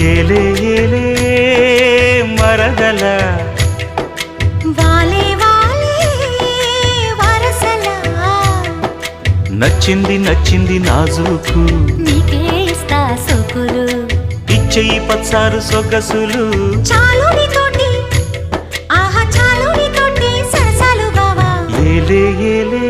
ఏలే ఏలే మరదల వాలే వాలే వరసలా నచ్చింది నచ్చింది నాజూకు నీకే ఇస్తా సొకులు ఇచ్చేయి పచ్చారు సొగసులు చాలు నీతోటి ఆహా చాలు నీతోటి సరసాలు బావా ఏలే ఏలే